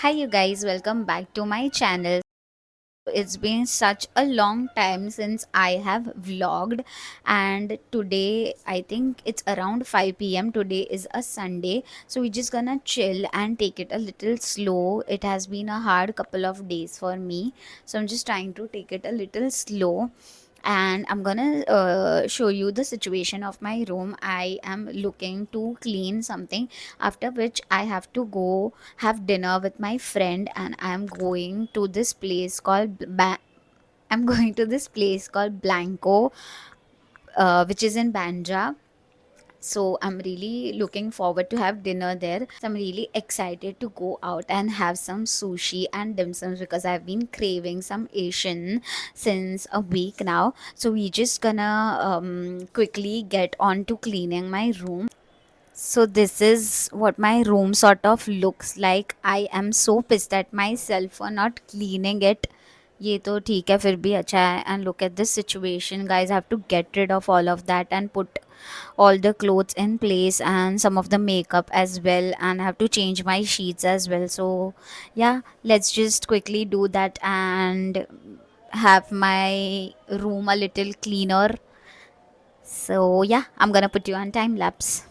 Hi, you guys, welcome back to my channel. It's been such a long time since I have vlogged, and today I think it's around 5 p.m. Today is a Sunday, so we're just gonna chill and take it a little slow. It has been a hard couple of days for me, so I'm just trying to take it a little slow, and I'm gonna show you the situation of my room. I am looking to clean something, after which I have to go have dinner with my friend, and I'm going to this place called I'm going to this place called Blanco, which is in Banja. So I'm really looking forward to have dinner there. So I'm really excited to go out and have some sushi and dim sums because I've been craving some Asian since a week now. So we just gonna quickly get on to cleaning my room. So this is what my room sort of looks like. I am so pissed at myself for not cleaning it. ये तो ठीक है फिर भी अच्छा है. And look at this situation, guys. I have to get rid of all of that and put all the clothes in place and some of the makeup as well, and I have to change my sheets as well. So yeah, let's just quickly do that and have my room a little cleaner. So yeah, I'm gonna put you on time lapse.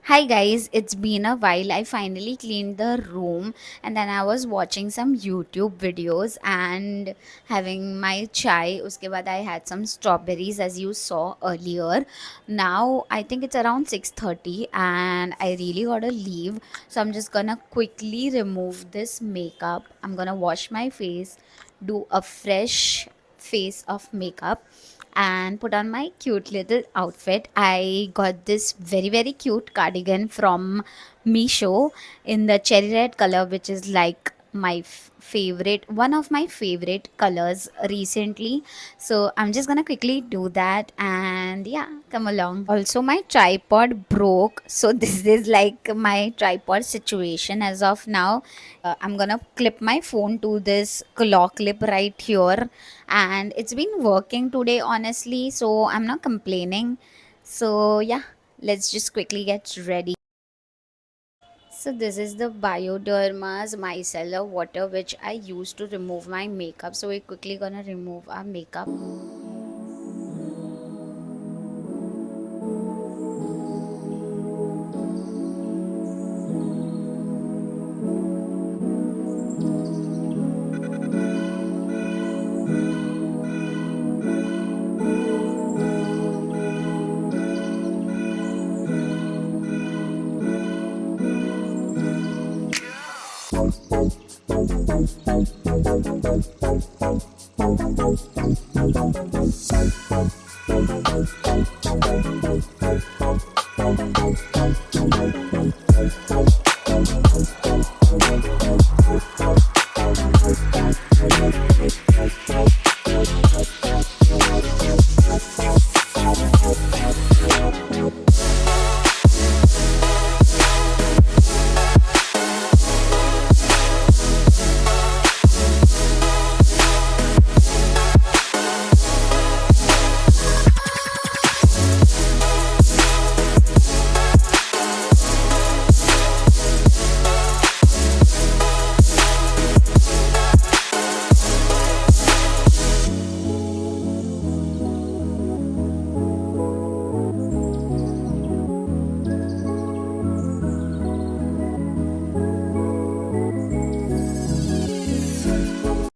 Hi guys, it's been a while. I finally cleaned the room, and then I was watching some YouTube videos and having my chai. Uske baad I had some strawberries as you saw earlier. Now I think it's around 6:30 and I really gotta leave. So I'm just gonna quickly remove this makeup. I'm gonna wash my face, do a fresh face of makeup, and put on my cute little outfit. I got this very cute cardigan from Meesho in the cherry red color, which is like my favorite, one of my favorite colors recently. So I'm just gonna quickly do that, and yeah, come along. Also, my tripod broke, so this is like my tripod situation as of now. I'm gonna clip my phone to this claw clip right here, and it's been working today honestly, so I'm not complaining. So yeah, let's just quickly get ready. So this is the Bioderma's micellar water which I use to remove my makeup. So we're quickly gonna remove our makeup.